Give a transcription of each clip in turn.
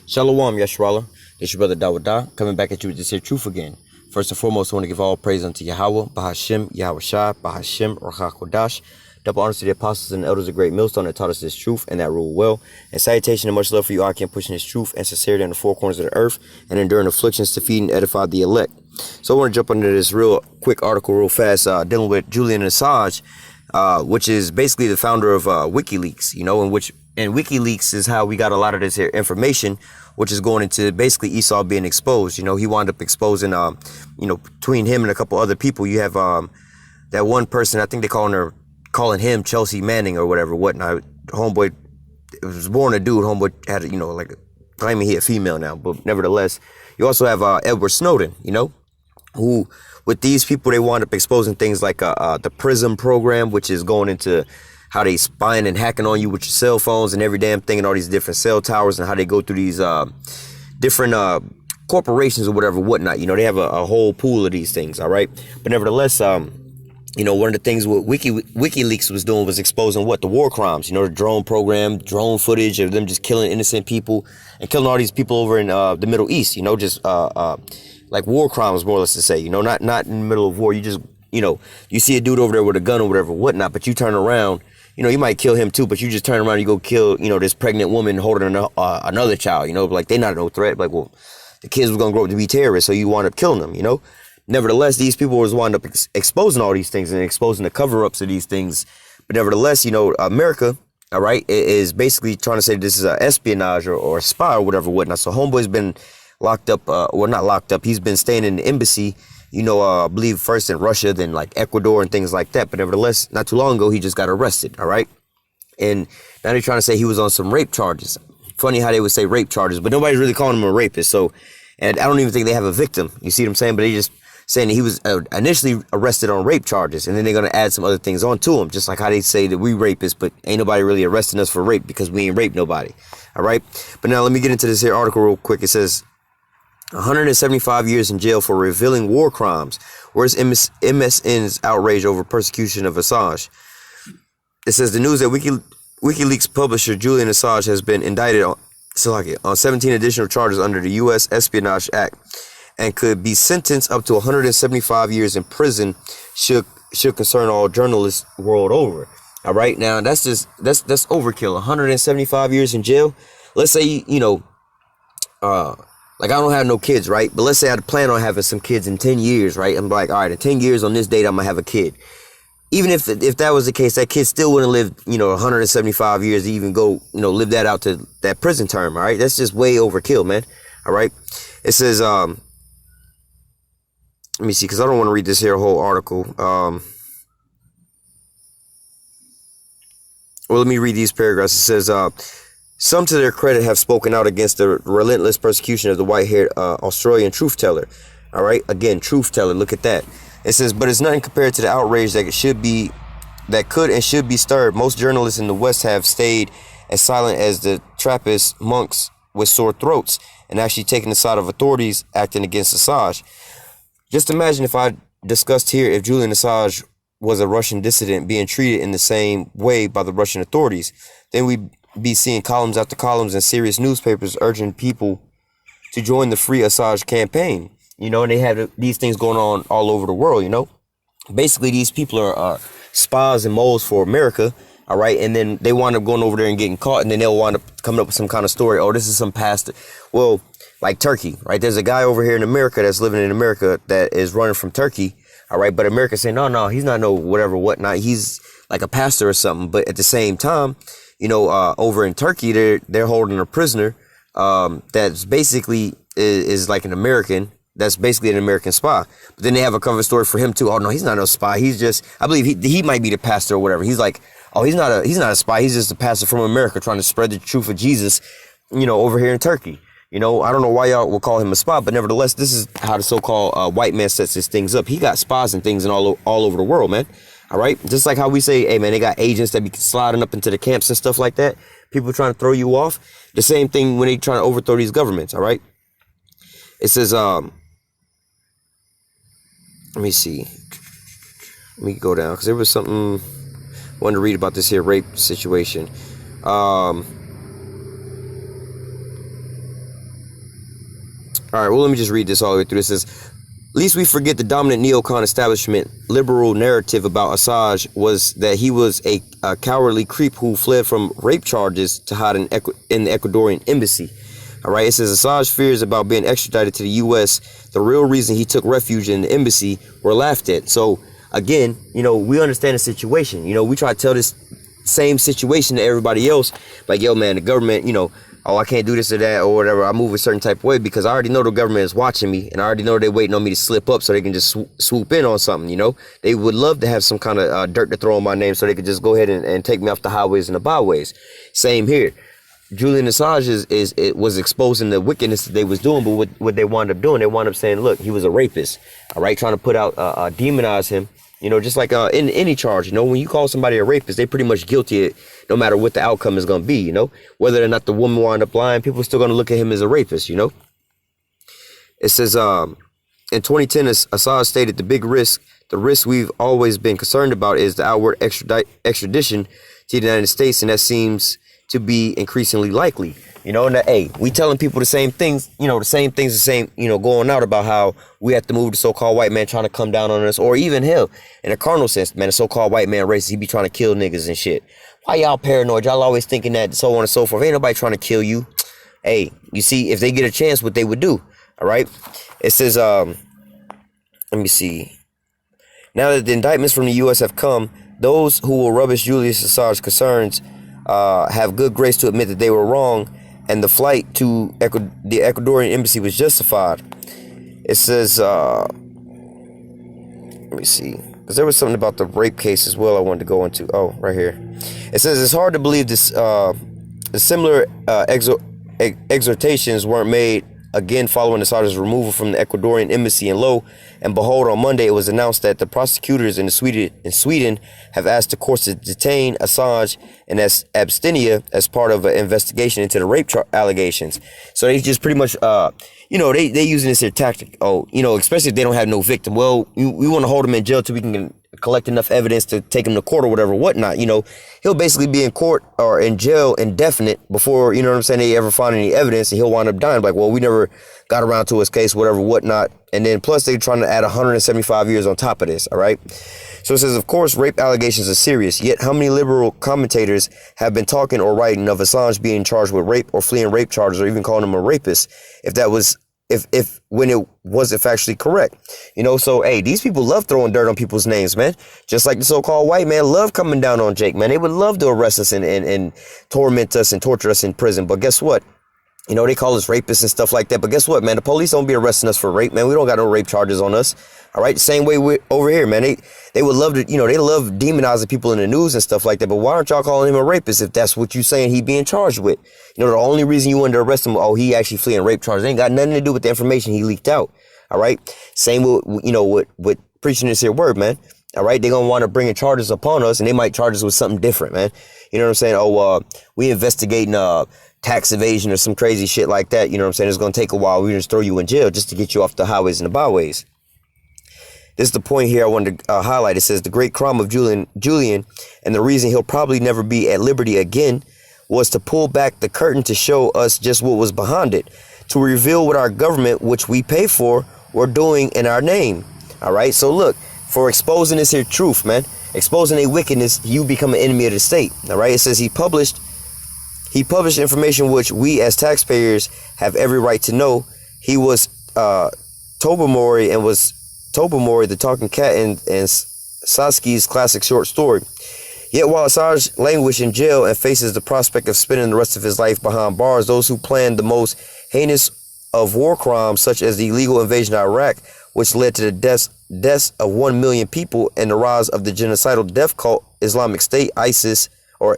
Shalom, Yashwala. It's your brother Dawada, coming back at you with this here truth again. First and foremost, I want to give all praise unto YAHAWAH, BAHASHIM, YAHAWASHI, BAHASHIM, RAHAKODASH. Double honors to the apostles and the elders of Great Millstone that taught us this truth and that rule well. And salutation and much love for you all can pushing this truth and sincerity on the four corners of the earth and enduring afflictions to feed and edify the elect. So I want to jump into this real quick article real fast dealing with Julian Assange, which is basically the founder of WikiLeaks, and WikiLeaks is how we got a lot of this here information, which is going into basically Esau being exposed. He wound up exposing, between him and a couple other people. You have that one person, I think they calling him Chelsea Manning or whatnot. Homeboy, it was born a dude. Homeboy had, claiming he a female now, but nevertheless, you also have Edward Snowden, who with these people, they wound up exposing things like the PRISM program, which is going into how they spying and hacking on you with your cell phones and every damn thing and all these different cell towers and how they go through these different corporations or whatnot. They have a whole pool of these things. All right. But nevertheless, one of the things what WikiLeaks was doing was exposing the war crimes, the drone program, drone footage of them just killing innocent people and killing all these people over in the Middle East, just like war crimes, more or less to say, not in the middle of war. You just, you see a dude over there with a gun or whatnot, but you turn around, you might kill him too, but you just turn around and you go kill, this pregnant woman holding another child, like they're not no threat. Like, well, the kids was going to grow up to be terrorists, so you wind up killing them, Nevertheless, these people was wind up exposing all these things and exposing the cover-ups of these things. But nevertheless, America, all right, is basically trying to say this is a espionage or a spy or whatnot. So homeboy's been locked up, not locked up. He's been staying in the embassy, I believe first in Russia, then like Ecuador and things like that. But nevertheless, not too long ago, he just got arrested. All right. And now they're trying to say he was on some rape charges. Funny how they would say rape charges, but nobody's really calling him a rapist. So, and I don't even think they have a victim. You see what I'm saying? But they just saying that he was initially arrested on rape charges, and then they're going to add some other things onto him, just like how they say that we rapists, but ain't nobody really arresting us for rape because we ain't raped nobody. All right. But now let me get into this here article real quick. It says 175 years in jail for revealing war crimes. Where's MSN's outrage over persecution of Assange? It says the news that WikiLeaks publisher Julian Assange has been indicted on 17 additional charges under the U.S. Espionage Act and could be sentenced up to 175 years in prison should concern all journalists world over. All right. Now that's overkill. 175 years in jail. Let's say, like I don't have no kids, right? But let's say I plan on having some kids in 10 years, right? I'm like, all right, in 10 years on this date, I'm gonna have a kid. Even if that was the case, that kid still wouldn't live, 175 years to even go, live that out to that prison term. All right. That's just way overkill, man. All right. It says, let me see, because I don't want to read this here whole article. Well, let me read these paragraphs. It says, some to their credit have spoken out against the relentless persecution of the white-haired Australian truth teller. All right. Again, truth teller. Look at that. It says, but it's nothing compared to the outrage that could and should be stirred. Most journalists in the West have stayed as silent as the Trappist monks with sore throats and actually taken the side of authorities acting against Assange. Just imagine if I discussed here if Julian Assange was a Russian dissident being treated in the same way by the Russian authorities. Then we'd be seeing columns after columns in serious newspapers urging people to join the Free Assange campaign. And they have these things going on all over the world, Basically, these people are spies and moles for America, all right? And then they wind up going over there and getting caught, and then they'll wind up coming up with some kind of story. Oh, this is some past. Well, like Turkey, right? There's a guy over here in America that's living in America that is running from Turkey, all right? But America's saying, no, he's not no whatnot. He's like a pastor or something. But at the same time, over in Turkey, they're holding a prisoner that's basically is like an American. That's basically an American spy. But then they have a cover story for him too. Oh no, he's not no spy. He's just, I believe he might be the pastor or whatever. He's like, oh, he's not a spy. He's just a pastor from America trying to spread the truth of Jesus, over here in Turkey. I don't know why y'all will call him a spy, but nevertheless, this is how the so-called white man sets his things up. He got spies and things all over the world, man. All right. Just like how we say, hey man, they got agents that be sliding up into the camps and stuff like that. People trying to throw you off. The same thing when they trying to overthrow these governments. All right. It says, let me see. Let me go down because there was something I wanted to read about this here rape situation. All right, well, let me just read this all the way through. It says, least we forget the dominant neocon establishment liberal narrative about Assange was that he was a cowardly creep who fled from rape charges to hide in the Ecuadorian embassy. All right, it says Assange's fears about being extradited to the U.S., the real reason he took refuge in the embassy, were laughed at. So, again, you know, we understand the situation. You know, we try to tell this same situation to everybody else. Like, yo, man, the government, you know, oh, I can't do this or that or whatever. I move a certain type of way because I already know the government is watching me, and I already know they're waiting on me to slip up so they can just swoop in on something, you know. They would love to have some kind of dirt to throw on my name so they could just go ahead and take me off the highways and the byways. Same here. Julian Assange was exposing the wickedness that they was doing, but what they wound up doing, they wound up saying, look, he was a rapist, all right, trying to put out, demonize him, you know, just like in any charge, you know, when you call somebody a rapist, they pretty much guilty no matter what the outcome is going to be, you know, whether or not the woman wound up lying, people are still going to look at him as a rapist, you know. It says, in 2010, Assange stated the risk we've always been concerned about is the outward extradition to the United States, and that seems to be increasingly likely, you know. And hey, we telling people the same things, you know, the same, you know, going out about how we have to move the so-called white man trying to come down on us, or even hell, in a carnal sense, man, the so-called white man racist, he be trying to kill niggas and shit. Why y'all paranoid? Y'all always thinking that, so on and so forth. Ain't nobody trying to kill you. Hey, you see, if they get a chance, what they would do, all right? It says, let me see. Now that the indictments from the U.S. have come, those who will rubbish Julius Assange's concerns have good grace to admit that they were wrong, and the flight to the Ecuadorian embassy was justified. It says, let me see, because there was something about the rape case as well I wanted to go into. Oh, right here. It says it's hard to believe this. Similar exhortations weren't made again following Assange's removal from the Ecuadorian embassy in Lo, and behold, on Monday it was announced that the prosecutors in Sweden have asked the courts to detain Assange in absentia as part of an investigation into the rape allegations. So they just pretty much, you know, they using this as their tactic. Oh, you know, especially if they don't have no victim. Well, we want to hold him in jail till we can collect enough evidence to take him to court or whatever, whatnot. You know, he'll basically be in court or in jail indefinite before, you know what I'm saying, they ever find any evidence, and he'll wind up dying. Like, well, we never got around to his case, whatever, whatnot. And then plus they're trying to add 175 years on top of this. All right. So it says, of course, rape allegations are serious. Yet how many liberal commentators have been talking or writing of Assange being charged with rape or fleeing rape charges, or even calling him a rapist, if that was when it wasn't factually correct, you know? So, hey, these people love throwing dirt on people's names, man. Just like the so-called white man love coming down on Jake, man. They would love to arrest us and torment us and torture us in prison. But guess what? You know, they call us rapists and stuff like that. But guess what, man? The police don't be arresting us for rape, man. We don't got no rape charges on us. All right. The same way we over here, man. They would love to, you know, they love demonizing people in the news and stuff like that. But why aren't y'all calling him a rapist if that's what you saying he being charged with? You know, the only reason you wanted to arrest him, oh, he actually fleeing rape charges. It ain't got nothing to do with the information he leaked out. All right. Same with, you know, with preaching this here word, man. All right. They're going to want to bring in charges upon us, and they might charge us with something different, man. You know what I'm saying? Oh, we investigating, tax evasion or some crazy shit like that. You know what I'm saying? It's going to take a while. We just throw you in jail just to get you off the highways and the byways. This is the point here I wanted to highlight. It says the great crime of Julian, and the reason he'll probably never be at liberty again, was to pull back the curtain to show us just what was behind it, to reveal what our government, which we pay for, were doing in our name. All right. So look, for exposing this here truth, man, exposing a wickedness, you become an enemy of the state. All right. It says he published information which we as taxpayers have every right to know. He was Tobermory, and was Tobermory the talking cat in Sasky's classic short story. Yet while Assange languishes in jail and faces the prospect of spending the rest of his life behind bars, those who planned the most heinous of war crimes, such as the illegal invasion of Iraq, which led to the deaths of 1 million people, and the rise of the genocidal death cult Islamic State, ISIS, or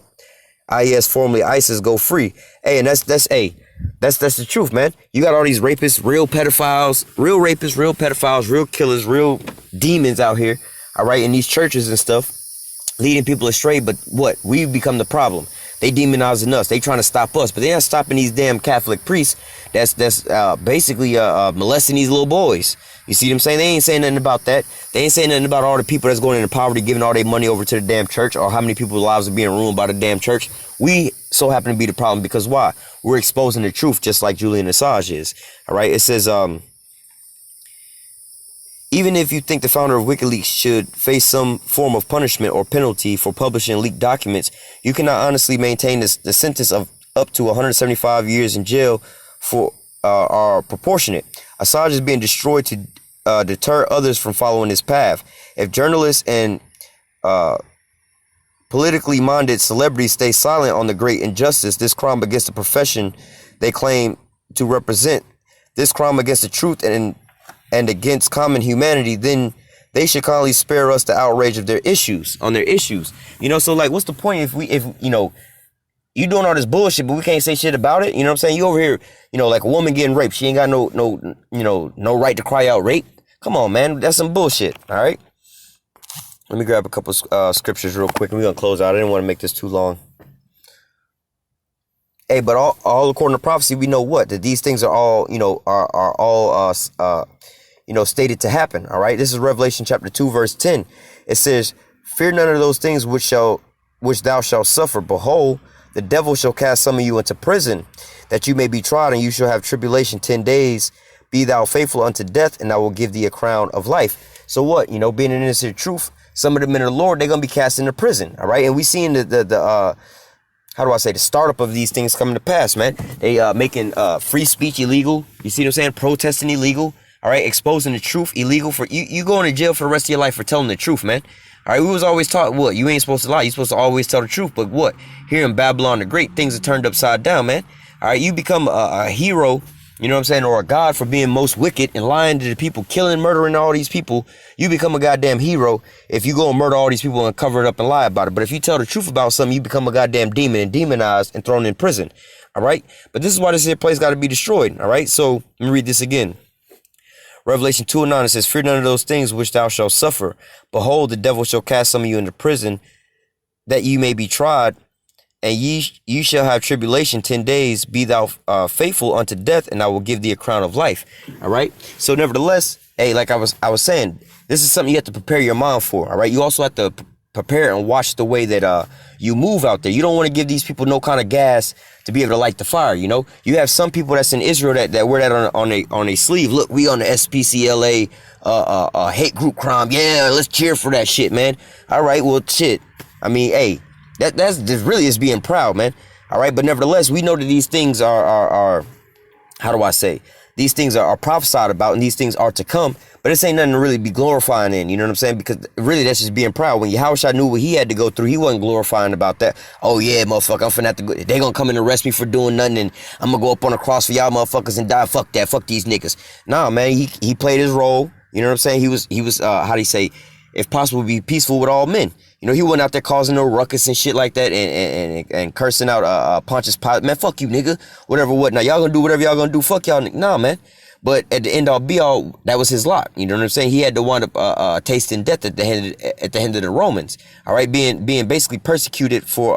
IS, formerly ISIS, go free. Hey, and that's the truth, man. You got all these rapists, real pedophiles, real killers, real demons out here, all right, in these churches and stuff, leading people astray. But what? We become the problem. They demonizing us. They trying to stop us, but they not stopping these damn Catholic priests that's basically molesting these little boys. You see what I'm saying? They ain't saying nothing about that. They ain't saying nothing about all the people that's going into poverty, giving all their money over to the damn church, or how many people's lives are being ruined by the damn church. We so happen to be the problem, because why? We're exposing the truth, just like Julian Assange is. All right. It says, even if you think the founder of WikiLeaks should face some form of punishment or penalty for publishing leaked documents, you cannot honestly maintain the sentence of up to 175 years in jail for are proportionate. Assange is being destroyed to deter others from following his path. If journalists and politically minded celebrities stay silent on the great injustice, this crime against the profession they claim to represent, this crime against the truth and against common humanity, then they should kindly spare us the outrage of their issues. You know, so like, what's the point if you know, you doing all this bullshit, but we can't say shit about it? You know what I'm saying? You over here, you know, like a woman getting raped. She ain't got no right to cry out rape. Come on, man. That's some bullshit. All right. Let me grab a couple scriptures real quick, and we're gonna close out. I didn't want to make this too long. Hey, but all according to prophecy, we know what? That these things are all, you know, are all you know, stated to happen. All right. This is Revelation chapter 2, verse 10. It says, "Fear none of those things which thou shalt suffer. Behold, the devil shall cast some of you into prison, that you may be tried, and you shall have tribulation 10 days. Be thou faithful unto death, and I will give thee a crown of life." So what? You know, being an innocent truth, some of the men of the Lord, they're gonna be cast into prison. All right. And we seeing the how do I say, the startup of these things coming to pass, man. They making free speech illegal. You see what I'm saying? Protesting illegal. All right, exposing the truth illegal. For you going to jail for the rest of your life for telling the truth, man. All right, we was always taught what? You ain't supposed to lie. You're supposed to always tell the truth. But what? Here in Babylon the Great, things are turned upside down, man. All right, you become a hero, you know what I'm saying, or a god for being most wicked and lying to the people, killing, murdering all these people. You become a goddamn hero if you go and murder all these people and cover it up and lie about it. But if you tell the truth about something, you become a goddamn demon and demonized and thrown in prison. All right, but this is why this here place got to be destroyed. All right, so let me read this again. Revelation 2:9, it says, "Fear none of those things which thou shalt suffer. Behold, the devil shall cast some of you into prison, that you may be tried, and ye shall have tribulation 10 days. Be thou faithful unto death, and I will give thee a crown of life." All right. So nevertheless, hey, like I was saying, this is something you have to prepare your mind for. All right. You also have to prepare and watch the way that you move out there. You don't want to give these people no kind of gas to be able to light the fire. You know, you have some people that's in Israel that wear that on a sleeve. Look, we on the SPCLA hate group crime. Yeah, let's cheer for that shit, man. All right, well, shit. I mean, hey, that's really is being proud, man. All right, but nevertheless, we know that these things are how do I say? These things are prophesied about, and these things are to come. But this ain't nothing to really be glorifying in, you know what I'm saying? Because really, that's just being proud. When YAHAWASHI knew what he had to go through, he wasn't glorifying about that. Oh, yeah, motherfucker, I'm finna have to go. They gonna come and arrest me for doing nothing, and I'm gonna go up on the cross for y'all motherfuckers and die. Fuck that. Fuck these niggas. Nah, man, he played his role. You know what I'm saying? He was how do you say, if possible, be peaceful with all men. You know, he wasn't out there causing no ruckus and shit like that and cursing out Pontius Pilate. Man, fuck you, nigga. Whatever, what. Now, y'all gonna do whatever y'all gonna do. Fuck y'all. Nah, man. But at the end all be all, that was his lot. You know what I'm saying? He had to wind up tasting death at the hand of the Romans. All right, being basically persecuted for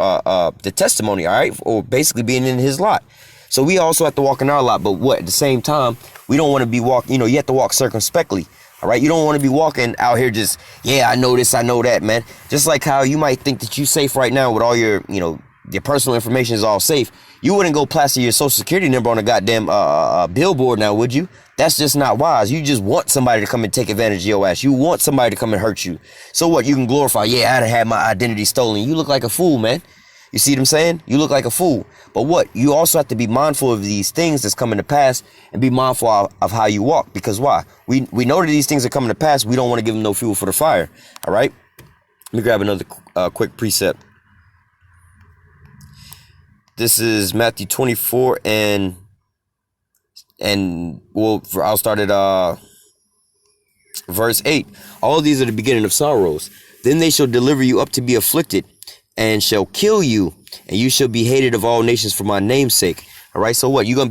the testimony. All right, or basically being in his lot. So we also have to walk in our lot. But what? At the same time, we don't want to be walking. You know, you have to walk circumspectly. All right, you don't want to be walking out here just, yeah, I know this, I know that, man. Just like how you might think that you're safe right now with all your, you know, your personal information is all safe. You wouldn't go plaster your social security number on a goddamn billboard now, would you? That's just not wise. You just want somebody to come and take advantage of your ass. You want somebody to come and hurt you. So what? You can glorify, yeah, I'd have had my identity stolen. You look like a fool, man. You see what I'm saying? You look like a fool. But what? You also have to be mindful of these things that's coming to pass and be mindful of how you walk. Because why? We know that these things are coming to pass. We don't want to give them no fuel for the fire. All right? Let me grab another quick precept. This is Matthew 24 and I'll start at verse 8. All of these are the beginning of sorrows. Then they shall deliver you up to be afflicted, and shall kill you, and you shall be hated of all nations for my name's sake. All right. So what? You're gonna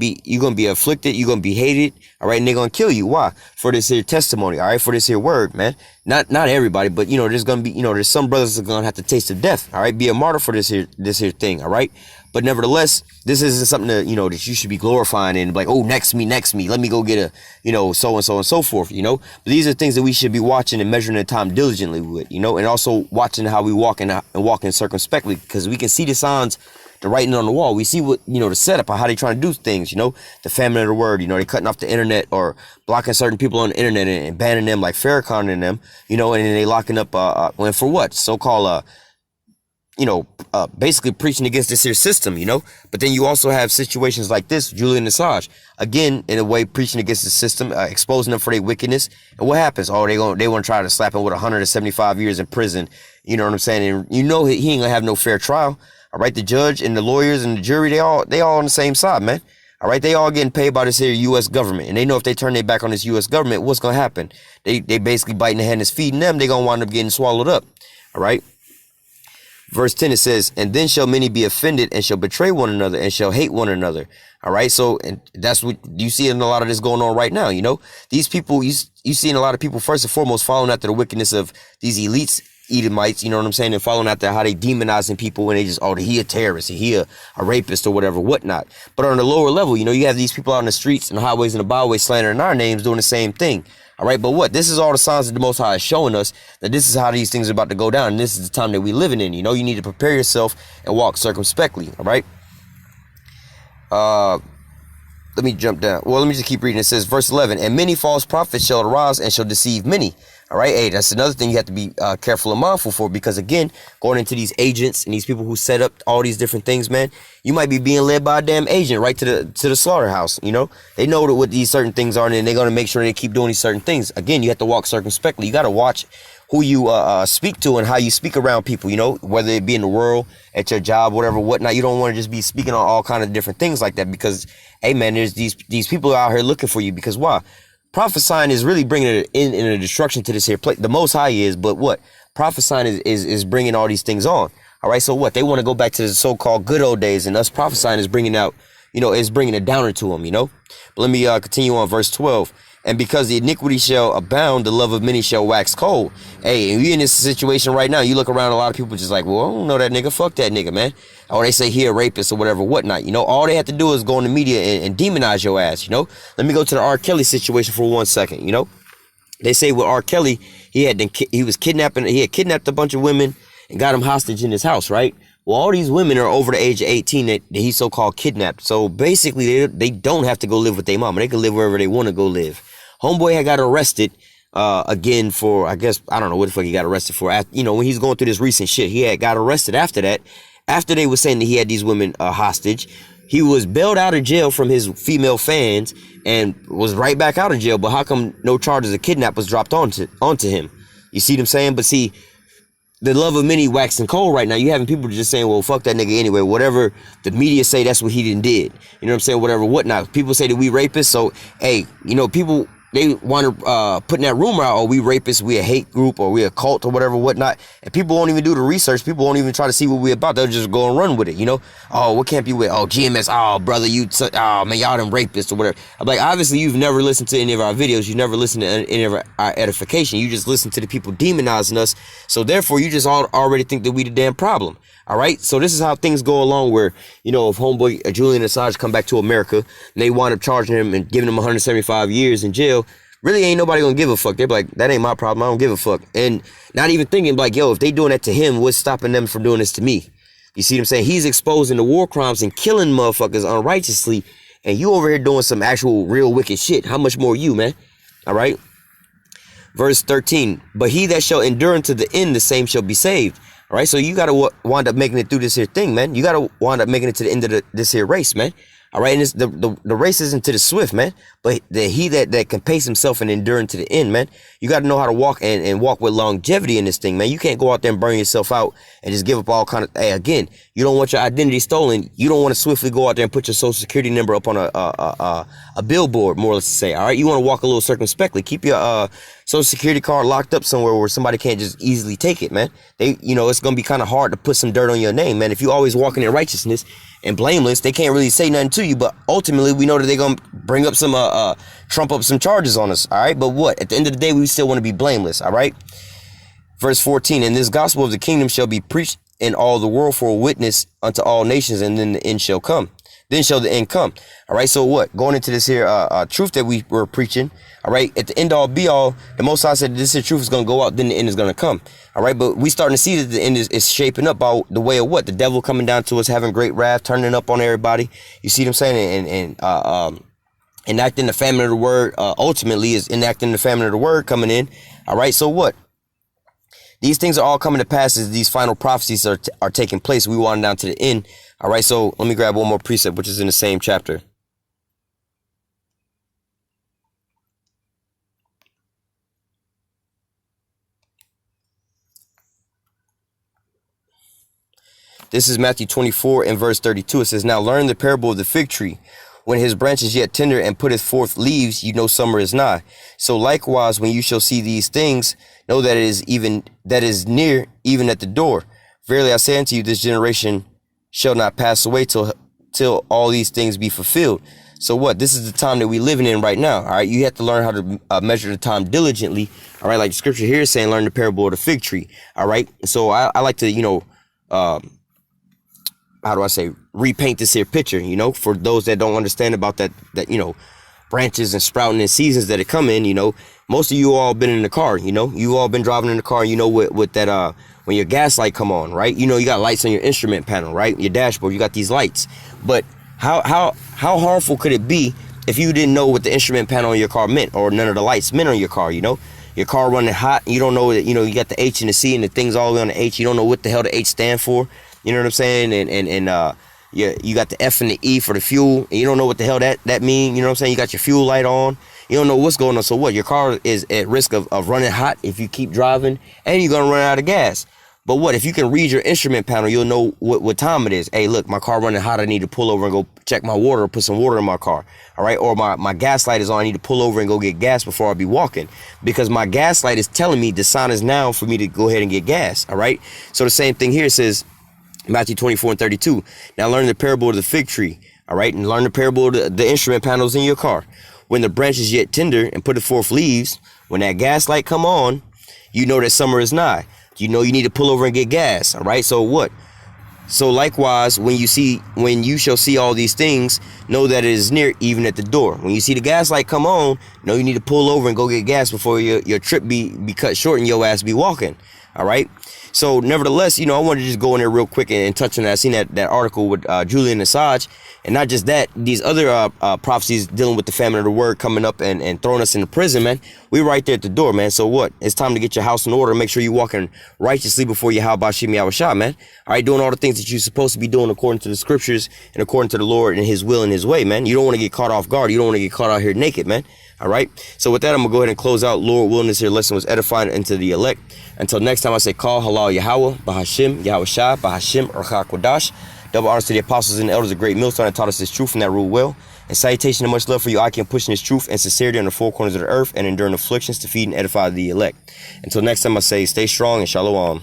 be afflicted. You're gonna be hated. All right. And they're gonna kill you. Why? For this here testimony. All right. For this here word, man. Not everybody, but you know, there's gonna be, you know, there's some brothers that are gonna have to taste of death. All right. Be a martyr for this here thing. All right. But nevertheless, this isn't something that, you know, that you should be glorifying and like, oh, next me. Let me go get a, you know, so and so forth, you know. But these are things that we should be watching and measuring the time diligently with, you know, and also watching how we walk and walking circumspectly, because we can see the signs the writing on the wall. We see what, the setup of how they trying to do things, the famine of the word, they cutting off the internet or blocking certain people on the internet and banning them like Farrakhan and them, and then they locking up, and for what? So-called, basically preaching against this here system, but then you also have situations like this, Julian Assange, again, in a way, preaching against the system, exposing them for their wickedness. And what happens? Oh, they want to try to slap him with 175 years in prison. You know what I'm saying? And he ain't gonna have no fair trial. All right. The judge and the lawyers and the jury, they all on the same side, man. All right. They all getting paid by this here U.S. government. And they know if they turn their back on this U.S. government, what's going to happen? They basically biting the hand that's feeding them. They going to wind up getting swallowed up. All right. Verse 10, it says, and then shall many be offended and shall betray one another and shall hate one another. All right. So, and that's what you see in a lot of this going on right now. These people, you see in a lot of people, first and foremost, following after the wickedness of these elites, Edomites, you know what I'm saying? And following after how they demonizing people when they just, he a terrorist, he a rapist or whatever, whatnot. But on the lower level, you have these people out in the streets and the highways and the byways slandering our names doing the same thing. All right. But what? This is all the signs that the Most High is showing us that this is how these things are about to go down. And this is the time that we're living in. You need to prepare yourself and walk circumspectly. All right. Let me jump down. Well, let me just keep reading. It says, verse 11, and many false prophets shall arise and shall deceive many. All right. Hey, that's another thing you have to be careful and mindful for, because, again, going into these agents and these people who set up all these different things, man, you might be being led by a damn agent right to the slaughterhouse. They know what these certain things are, and they're going to make sure they keep doing these certain things. Again, you have to walk circumspectly. You got to watch who you speak to and how you speak around people, whether it be in the world, at your job, whatever, whatnot. You don't want to just be speaking on all kind of different things like that, because, hey, man, there's these people out here looking for you. Because why? Prophesying is really bringing it in a destruction to this here place. The Most High is, but what? Prophesying is bringing all these things on. All right. So what? They want to go back to the so-called good old days, and us prophesying is bringing out, is bringing it downer to them, But let me continue on verse 12. And because the iniquity shall abound, the love of many shall wax cold. Hey, and you in this situation right now, you look around, a lot of people just like, well, I don't know that nigga. Fuck that nigga, man. Or they say he a rapist or whatever, whatnot. All they have to do is go in the media and demonize your ass, Let me go to the R. Kelly situation for 1 second, They say with R. Kelly, he had kidnapped a bunch of women and got them hostage in his house, right? Well, all these women are over the age of 18 that he so-called kidnapped. So basically, they don't have to go live with their mama. They can live wherever they want to go live. Homeboy had got arrested again for, I guess, I don't know what the fuck he got arrested for. When he's going through this recent shit, he had got arrested after that. After they were saying that he had these women hostage, he was bailed out of jail from his female fans and was right back out of jail. But how come no charges of kidnap was dropped onto him? You see what I'm saying? But see, the love of many waxing cold right now. You having people just saying, well, fuck that nigga anyway. Whatever the media say, that's what he done did. You know what I'm saying? Whatever, whatnot. People say that we rapists. So, hey, people, they want to put that rumor out, we rapists, we a hate group, or we a cult or whatever, whatnot. And people won't even do the research. People won't even try to see what we about. They'll just go and run with it, Oh, what can't be with? Oh, GMS. Oh, brother, man, y'all them rapists or whatever. I'm like, obviously, you've never listened to any of our videos. You never listened to any of our edification. You just listen to the people demonizing us. So therefore, you just already think that we the damn problem. All right. So this is how things go along where, if homeboy Julian Assange come back to America and they wind up charging him and giving him 175 years in jail, really ain't nobody gonna give a fuck. They're like, that ain't my problem. I don't give a fuck. And not even thinking like, yo, if they doing that to him, what's stopping them from doing this to me? You see what I'm saying? He's exposing the war crimes and killing motherfuckers unrighteously. And you over here doing some actual real wicked shit. How much more you, man? All right. Verse 13, but he that shall endure unto the end, the same shall be saved. All right, so you got to wind up making it through this here thing, man. You got to wind up making it to the end of this here race, man. All right, and it's the race isn't to the swift, man, but he that can pace himself and endure to the end, man. You got to know how to walk and walk with longevity in this thing, man. You can't go out there and burn yourself out and just give up all kind of. Hey, again, you don't want your identity stolen. You don't want to swiftly go out there and put your social security number up on a billboard, more or less to say. All right, you want to walk a little circumspectly. Keep your social security card locked up somewhere where somebody can't just easily take it, man. It's gonna be kind of hard to put some dirt on your name, man. If you always walking in righteousness and blameless, they can't really say nothing to you. But ultimately, we know that they're gonna bring up some trump up some charges on us. All right, but what? At the end of the day, we still want to be blameless. All right. Verse 14, and this gospel of the kingdom shall be preached in all the world for a witness unto all nations, and then the end shall come. then shall the end come. All right, so what? Going into this here truth that we were preaching, all right, at the end all be all, the Most High said this here truth is going to go out, then the end is going to come. All right, but we starting to see that the end is shaping up by the way of what? The devil coming down to us, having great wrath, turning up on everybody. You see what I'm saying? And enacting the famine of the word, ultimately is enacting the famine of the word coming in. All right, so what? These things are all coming to pass as these final prophecies are taking place. We want down to the end. All right, so let me grab one more precept, which is in the same chapter. This is Matthew 24 and verse 32. It says, now learn the parable of the fig tree. When his branch is yet tender and putteth forth leaves, you know summer is nigh. So likewise, when you shall see these things, know that that is near, even at the door. Verily I say unto you, this generation shall not pass away till all these things be fulfilled. So what? This is the time that we're living in right now. All right, you have to learn how to measure the time diligently. All right, like the scripture here is saying, learn the parable of the fig tree. All right, so I like to, how do I say, repaint this here picture, for those that don't understand about that, branches and sprouting and seasons that it come in, most of you all been in the car, you all been driving in the car, with that, when your gas light come on, right? You got lights on your instrument panel, right? Your dashboard, you got these lights. But how harmful could it be if you didn't know what the instrument panel on your car meant, or none of the lights meant on your car, your car running hot, you don't know that, you got the H and the C and the things all the way on the H, you don't know what the hell the H stand for. You know what I'm saying? And you got the F and the E for the fuel, and you don't know what the hell that mean. You know what I'm saying? You got your fuel light on. You don't know what's going on. So what? Your car is at risk of running hot if you keep driving, and you're going to run out of gas. But what? If you can read your instrument panel, you'll know what time it is. Hey, look, my car running hot. I need to pull over and go check my water or put some water in my car. All right? Or my gas light is on. I need to pull over and go get gas before I be walking, because my gas light is telling me the sign is now for me to go ahead and get gas. All right? So the same thing here says, Matthew 24 and 32. Now learn the parable of the fig tree. All right. And learn the parable of the instrument panels in your car. When the branch is yet tender and putteth forth leaves, when that gas light come on, you know that summer is nigh. You know you need to pull over and get gas. All right. So what? So likewise, when you shall see all these things, know that it is near, even at the door. When you see the gas light come on, know you need to pull over and go get gas before your trip be cut short and your ass be walking. All right. So nevertheless, I wanted to just go in there real quick and touch on that. I seen that article with Julian Assange, and not just that, these other prophecies dealing with the famine of the word coming up and throwing us into prison, man. We right there at the door, man. So what? It's time to get your house in order. Make sure you're walking righteously before YAHAWASHI, man. All right, doing all the things that you're supposed to be doing according to the scriptures and according to the Lord and his will and his way, man. You don't want to get caught off guard. You don't want to get caught out here naked, man. All right. So with that, I'm going to go ahead and close out. Lord willing, this here lesson was edifying into the elect. Until next time, I say, call halal Yahawah, Bahashim, Yahawashi, Bahashim, Kodash. Double honors to the apostles and the elders of Great Millstone that taught us this truth and that rule well. And salutation and much love for you, I can pushing this truth and sincerity on the four corners of the earth and enduring afflictions to feed and edify the elect. Until next time, I say, stay strong and shalom.